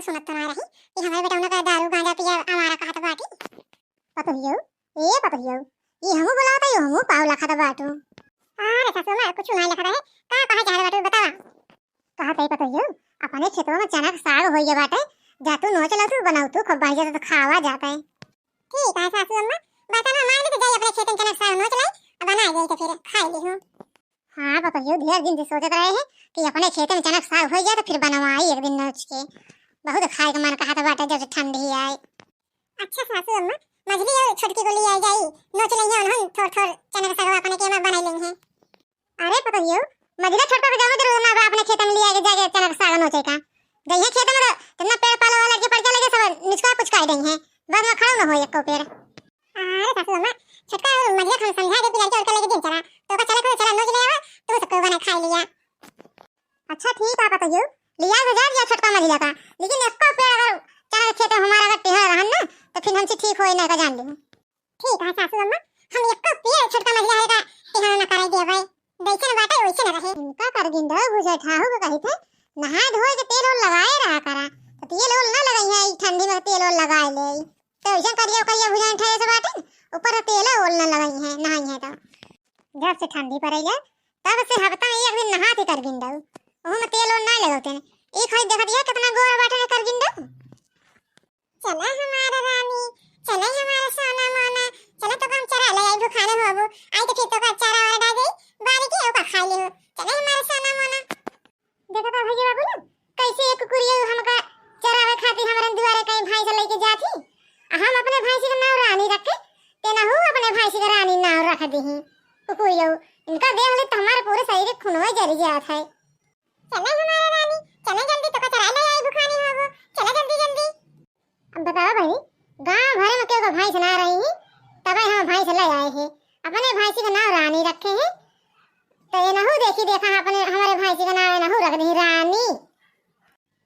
सुनत तो ना रही कि हमारे बेटा का दारू गांजा पिया हमारा कहत बाटी पतरियो ये हमू बोलावत है हमू पाव लखत बाटू। अरे सासू मां कुछ नहीं लिखा रहे का कहा चाहत बाटू बतावा। कहत है पतरियो अपने खेतों में चना का साग होइए बाटे जातू नोच लतू बनाऊ तू खूब बढ़िया तो खावा जाता है। ठीक है सासू अम्मा बता ना मान ले तो जाई अपने खेतों चना का साग नोच लाई बना गई तो फिर खाई ली हूं। हां पतरियो ढेर दिन से सोचत रहे हैं कि अपने खेत में चना का साग हो जाए तो फिर बनवाई एक दिन नोच के बहुत खाए का मन कहत बाटे जब ठंडी आए। अच्छा सासू अम्मा मछली और छोटकी को ले आई जाई नोच लेंगे उन्होंने थोड़ चना का साग अपने के में बना लेंगे। अरे पतरियो मछली छोटका के जाओ जरूर ना अपने खेत में ले आके जाके चना का साग नोचे का गई है खेत में कितना पेड़ पालो वाला के पड़ जाएगा सब निचका कुछ काट देंगे बाद में खड़ा ना हो एक को पेड़। अरे सासू अम्मा छोटका मछली हम समझा दे पिला के और लेके दिन चला तो का चला नोच ले आवा तो सबको बना खा लिया। अच्छा ठीक है पतरियो लिया तो जा दिया छोटका मछली का लेकिन इसको पेड़ अगर चना के खेत हमारा अगर टेढ़ा रहन ना तो फिर हमसे ठीक होए ना का जान ली। ठीक है सासू अम्मा हम एक पेड़ छोटका मछली है का टेढ़ा ना कराई दे भाई दैसे ना बाटे वैसे ना रहे इनका कर गिंदा बुझे ठाहू के कही थे नहा धोए के तेल और लगाए रहा करा तो तेल और ना लगाई है ठंडी में तेल और लगाए ले तो ऐसा करिया भुजा ठहरे से बाटे ऊपर तेल और ना लगाई है नहाई है तो जब से ठंडी पड़ेगा तब से हफ्ता में एक दिन नहाते कर गिंदा ओह में तेल और ना लगाते एक खरीद देखा दिया कितना गोरा बाटे कर गिंदा। चला हमारा रानी चला हमारा सोना मोना चला तो हम चरा ले आई भूखाने होबो आई तो फिर तो का चारा वाला डाल गई बारी के ओका खा ले चला हमारा सोना मोना देखा था भैया बाबू ना कैसे एक कुकुरिया हमका चरावे खातिर हमरन दुआरे कहीं भैंस लेके जाती हम अपने भैंसी का नाम रानी रखे तेना हो अपने भैंसी का रानी नाम रख दही कुकुरिया इनका देख ले तो हमारे पूरे शरीर खूनवा जरी जात है। चला हमारा रानी चला जल्दी तो का चरा ले आई भूखानी होबो चला जल्दी जल्दी। अब बताओ भाई गांव भर में क्यों भैंस ना रही है तब हम भैंस ले आए हैं अपने भैंसी का नाम रानी रखे हैं तो ये नहु देखी देखा अपने हमारे भैंसी का नाम नहु रख दी रानी।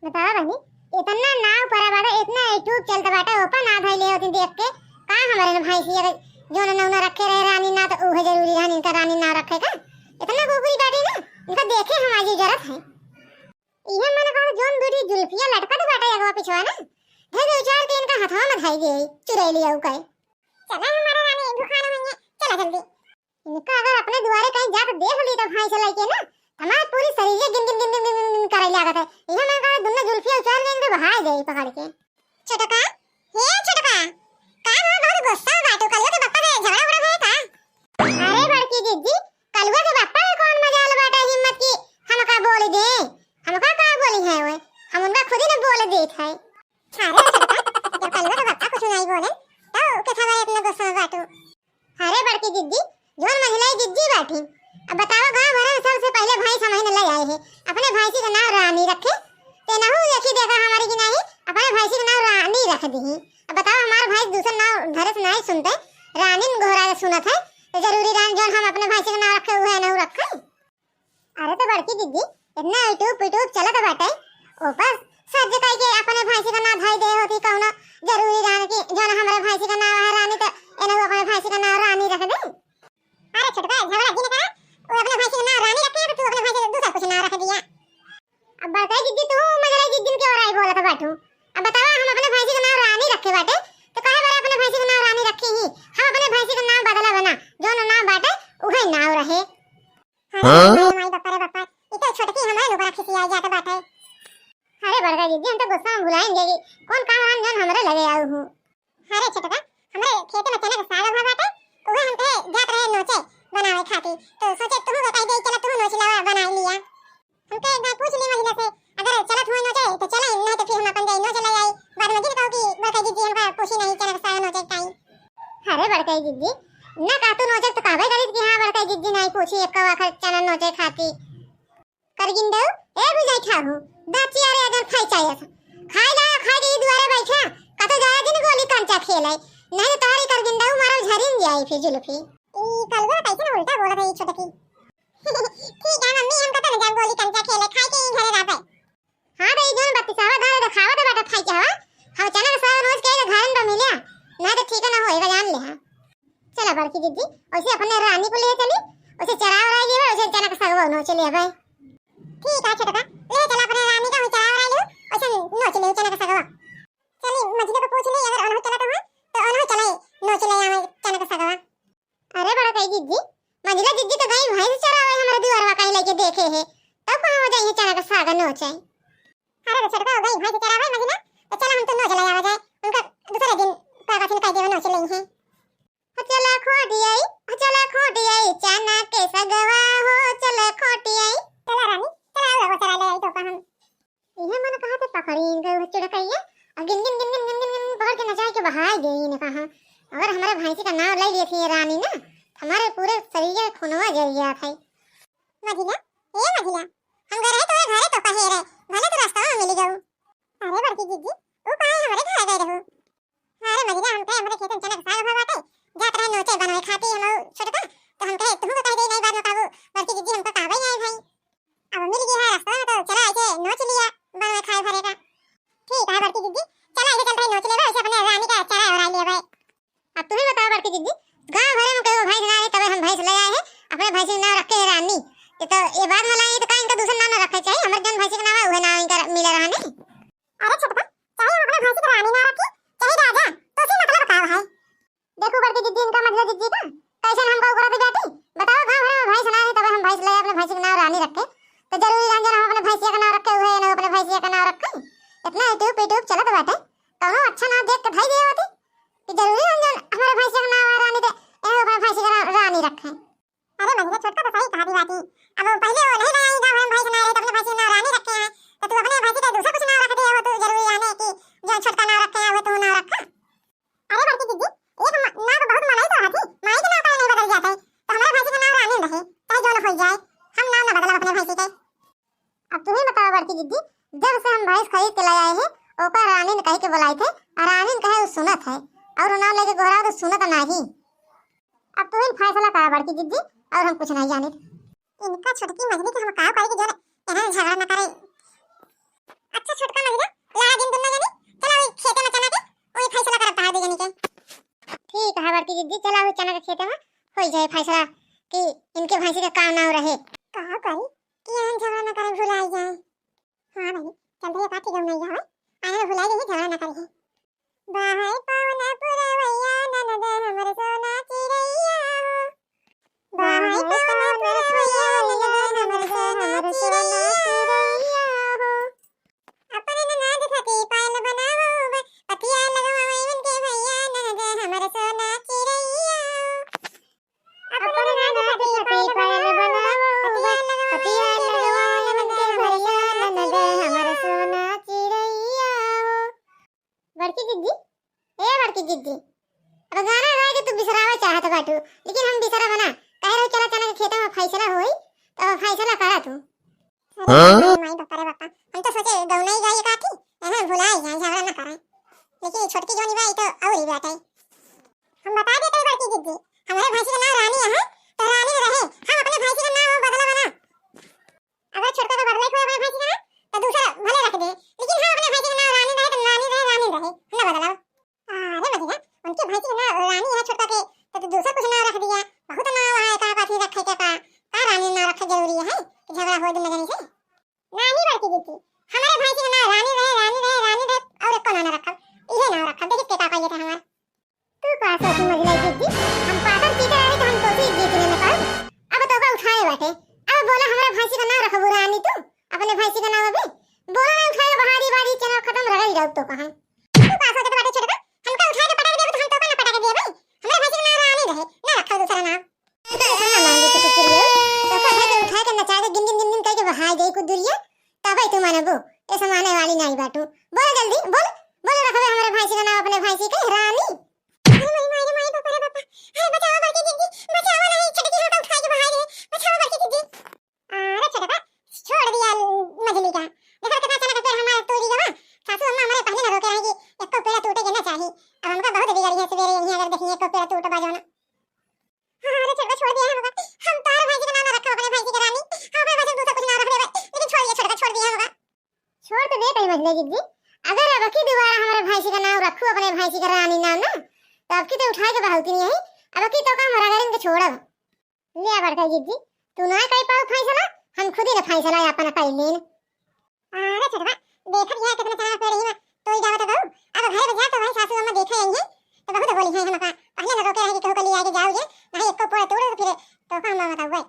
बताओ भाई इतना नाव परा बाटा इतना यूट्यूब चलता बाटा ओपन ना धइले होती देख के का हमारे भैंसी अगर जो ना रखे रहे रानी ना तो ओहे जरूरी रानी इनका रानी ना रखेगा इतना गोगरी बाटी ना इनका देखे हमारी जरूरत है। इहे मैंने कहा जोन बेटी जुल्फिया लटका तो बाटा अगवा पिछवा ना धरे उचार के इनका हथवा में धाई गई चुराई लिया उकाई। चला हमारा रानी भूखाना होंगे चला जल्दी इनका अगर अपने द्वारे कहीं जाकर देख ली तो भैंस लेके ना हमारे पूरी शरीर गिन गिन गिन गिन गिन करे लागत है इहे मैं कहा दुन्ना जुल्फिया उचार के इनके बहा गई पकड़ के। छोटका हे छोटका का हो बहुत गुस्सा बाटू कलवा के बप्पा से झगड़ा उड़ा है का। अरे बड़की जीजी कलवा के बप्पा में कौन मजाल बाटा हिम्मत की हमका बोल दे हमका का बोली है ओए हम उनका खुद ही न बोल देत है। अरे छोटका जब कलवा के बप्पा कुछ नहीं बोले तो के खबर अपने गुस्सा बाटू। अरे बड़की जीजी जोन महिला जिज्जी बैठी अब बताओ गांव भर में सबसे पहले भैंस हम ही ले आए हैं अपने भैंसी का नाम रानी रखे ते नहु देखी देखा हमारी की नहीं अपने भैंसी का नाम रानी रख दी। अब बताओ हमारे भैंस दूसरा नाम धरे से नहीं सुनते रानी घोड़ा के सुनत है तो जरूरी रान जोन हम अपने भैंसी का नाम रखे हुए है नहु रखे। अरे तो बड़की जिज्जी इतना यूट्यूब चलत बाटे ऊपर सज कह के अपने भैंसी का नाम धाई दे होती कौनो जरूरी रान की जोन हमारे भैंसी का नाम है रानी तो एनहु अपने भैंसी का नाम रानी रख दे। अरे छोटका झगड़ा जी ने करा वो अपने भैंसी का नाम रानी रखे तो तू अपने भैंसी का दूसरा कुछ नाम रख दिया। अब बताई जिद्दी तू मगर जिद्दी के और आई बोला था बाटू अब बताओ हम अपने भैंसी का नाम रानी रखे बाटे तो कहे बारे अपने भैंसी का नाम रानी रखे ही हम अपने भैंसी का नाम बदला बना जो नाम बाटे उहे नाम रहे। हां माई बप्पा रे बप्पा ये तो छोटकी हमारे ऊपर खिसिया जाता बाटे। अरे बड़का जिद्दी हम तो गुस्सा में भुलाएंगे कौन काम हम जन हमरे लगे आऊ हूं। अरे छोटका हमारे खेत में चना का साग हुआ बाटे उहे हम पे जात रहे नोचे बनावे खाती तो सोचे तुम बताई दे चला तुम नोच लावा बना लिया हम के एक बार पूछ ली महिला से अगर चला हुई नोचे तो चला नहीं तो फिर हम अपन जाई नोच ले आई बाद में जी कहो कि बड़का जीजी हमका पूछी नहीं चला साग नोचे टाइम। अरे बड़का जीजी ना का तू नोचे तो कहबे करी कि हां बड़का जीजी नहीं पूछी एक आखर चना नोचे खाती कर गिंदो ए बुझाई था हूं दाची अरे अगर खाई चाहिए खाई ला खाई के दुआरे बैठा का तो जाया दिन गोली कंचा खेले नहीं तो तारी कर गिंदो मारो झरिन जाई फिर जुल्फी ई कलवा कैसे ना उल्टा बोला रही छोटकी। ठीक है मम्मी हम कत न जान गोली कंचा खेले खाई के घरे रहबे। हां भाई जोन बत्ती सावा घर तो खावा तो बाटा खाई के हवा हां चना का साग रोज के घर में मिला ना तो ठीक ना होएगा जान ले। हां चला बड़की दीदी ऐसे अपने रानी को ले चली उसे चरा वरा लिए उसे चना का साग नो चले भाई। ठीक है छोटका ले चला अपने रानी का चरा वरा ले उसे नो चले चना का साग अरे तो छोटका हो गई भाई से चला भाई मजना तो चला हम तो नो चला जावा जाए उनका दूसरे दिन का कथन कह देवा नो चले हैं चला खोटियाई चाना के सगवा हो चला खोटियाई चला रानी चला वो चला ले आई तो हम यह मन कहा थे पकड़ी गई चुड़कैया अब गिन पकड़ के नचाए के बहाई गई ने कहा अगर हमारे भैंसी का नाम ले लिए थी रानी ना हमारे पूरे शरीर में खूनवा जल गया था मझिला हम गए रहे तोरे घरे तो कहे रहे भले तो रास्ता में मिल जाऊ अरे बड़की जीजी तू काहे हमारे घर गए रहू अरे मझिला हम कहे हमारे खेत में चना साग भर बाटे जात रहे नोचे बनवे खाती हम छोटका तो हम कहे तुमको कह दे नहीं बाद में काबू बड़की जीजी हमको कहबे नहीं भाई अब मिल गया है रास्ता में तो चला ऐसे नोच लिया बनवे खाए भरे का ठीक है बड़की जीजी चला ऐसे चल रहे नोच ले वैसे अपने रानी का चारा और ले भाई अब तुम्हें बताओ बड़की जीजी गांव भरे में कहो भैंस ना है तब हम भैंस ले आए हैं अपने भैंस का नाम रखे है रानी तो ये बात वाला है तो का इनका दूसरा नाम रखना चाहिए हमारे जन भैंस का नाम है वह नाम इनका मिला रहा नहीं अरे छोटका चाहे हम अपने भैंस का रानी ना रखी चाहे राजा तो उसी मतलब बताओ भाई देखो बड़की जीजी इनका मतलब जीजी का कैसे हमको करा दी बेटी बताओ गांव भरे में भैंस ना है तब हम भैंस ले अपने भैंस का नाम रानी रखे तो जरूरी रंजन हम अपने भैंस का नाम रखे हुए ना अपने भैंस का नाम रखे इतना यूट्यूब चलत बाटे कौनो अच्छा नाम देख के धाई दे होती कि जरूरी रंजन हमारे भैंस का नाम रानी दे ए अपने भैंस का रानी रखे अरे महीने छोटका तो सही कहा दी बाती अब वो पहले वो नहीं आई गांव में भैंस ना रहे तो अपने भैंस का नाम रानी रखे हैं तो तू अपने भैंस का दूसरा कुछ नाम रख दिया हो तो जरूरी है ना कि जो छोटका नाम रखे हैं वो तू नाम रखा अरे बड़की जीजी ये हम नाम बहुत मनाई तो हाथी माई के नाम का नहीं बदल जाता है तो हमारे भैंस का नाम रानी रहे चाहे जो हो जाए हम नाम ना बदला अपने भैंस के अब तुम्हें बताओ बड़की जीजी जब से हम भैंस खरीद के लाए हैं ओकर रानी ने कह के बुलाए थे और रानी ने कहे वो सुनत है और नाम लेके गोहरा तो सुनत नहीं अब तुम्हें फैसला करा बड़की जीजी और हम कुछ नहीं जाने इनका छोटकी मजली के हम का करे जो एना झगड़ा ना करे अच्छा छोटका मजला लड़ा दिन दुन्ना जानी चला ओई खेते में चना के ओई फैसला करब तार दे जानी के ठीक है बड़की जीजी चला ओई चना के खेते में हो जाए फैसला कि इनके भैंसी का काम ना रहे कहा करी कि एना झगड़ा ना करे भुलाई जाए हां नहीं चल रे पाती गम नहीं जावे आने भुलाई जाए झगड़ा ना करे बाहर पावन पुरवैया ननद हमर सोना चिरैया बाहर पावन पुरवैया ननद हमर सोना चिरैया हो अपने ननद थकी पायल बनावो पतिया लगवावे उनके भैया ननद हमर सोना चिरैया अपने ननद थकी पायल बनावो पतिया लगवावे उनके भैया ननद हमर सोना चिरैया बड़की जीजी ए बड़की जीजी अब गाना है कि तू बिसरावा चाहत बाटू लेकिन हम बिसरा बना कह रहे चला चना के खेत में फैसला होई तो फैसला करा तू हां माई बापा रे बापा हम तो सोचे गौना ही जाए काकी हां भुलाई जाए झगड़ा ना करे लेकिन छोटकी जोनी भाई तो और ही बात है हम बता देते बड़की जीजी हमारे भैंसी का नाम रानी है तो रानी रहे हम अपने भैंसी का नाम बदला बना अगर छोटका का बदला कोई अपने भैंसी का तो दूसरा भले रख दे लेकिन हम अपने भैंसी का नाम रानी रहे तो रानी रहे ना बदलाओ अरे मजीना उनके भैंसी का नाम रानी है छोटका के तो दूसरा कुछ नाम रख दिया बहुत नाम है का काठी रखे के का रानी नाम रखे जरूरी है कि झगड़ा हो दिन में से नहीं बड़की जीजी हमारे भैंसी का नाम रानी रहे और एक को नाम रखा इहे नाम रखा देखिए का कहिए था हमार तू का सोची मजला जीजी हम पागल की तरह तो हम कोसी जीतने में पाऊ अब तो का उठाए बैठे अब बोला हमारे भैंसी का नाम रखबो रानी तू अपने भैंसी का नाम अभी बोला नहीं उठाए बहारी बारी चलो खत्म रह जाओ तो कहां तू का सोचे तो बाटे छोटका हमका उठाए के पटक दे तो हम तो का ना पटक दे भाई हमारे भैंसी का नाम रानी रहे ना रखा दूसरा नाम उठा के नचा के गिन कह के बहाई दे कुछ दूरिया तब तू मानबो ये समाने वाली नहीं बाटू बोल जल्दी बोल रखबे हमारे भैंसी का नाम अपने भैंसी के रानी अरे माई बापा रे बापा अरे बचाओ बड़की जीजी बचाओ नहीं छोटकी हाथ उठा के बहाई दे बचाओ बड़की जीजी अरे छोटका छोड़ दिया मजली का देखो कितना चना का पेड़ हमारा तोड़ी गवा सासू अम्मा हमारे पहले ना रोके रही कि एक को पेड़ टूटे के ना चाहिए अब हमका बहुत बिगड़ी है सवेरे यहीं अगर देखिए एक को पेड़ टूट बाजो ना अरे छोटका छोड़ दिया होगा हम तार भैंसी का नाम रखा अपने भैंसी की रानी हम अपने भैंसी दूसरा कुछ नाम रख दे लेकिन छोड़ दिया छोटका छोड़ दिया होगा छोड़ तो दे कहीं मजले जीजी अगर अब की दोबारा हमारे भैंसी का नाम रखो अपने भैंसी का रानी नाम ना तो अब की तो उठा के बहालती नहीं है अब की तो काम मरा गरीन के छोड़ब ले बड़का जीजी तू ना कहीं पाओ फैसला हम खुद ही ना फैसला अपन कर लेन अरे छोटका देख लिया कितना चना पेड़ ही ना तो ही जाओ तो कहू अब घर में जा तो भाई सासू अम्मा देखे आई है तो बहुत बोली है हमका पहले ना रोके रहे कि कहू के लिए आके जाओगे नहीं एक को पूरा तोड़ फिर तो काम ना बताओ भाई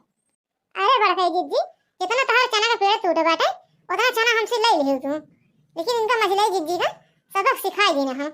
अरे बड़का जीजी जितना तार चना का पेड़ टूटे बाटे उतना चना हमसे ले लियो तू लेकिन इनका मझलाई जिज्जी का सबक सिखाई दी ना हम।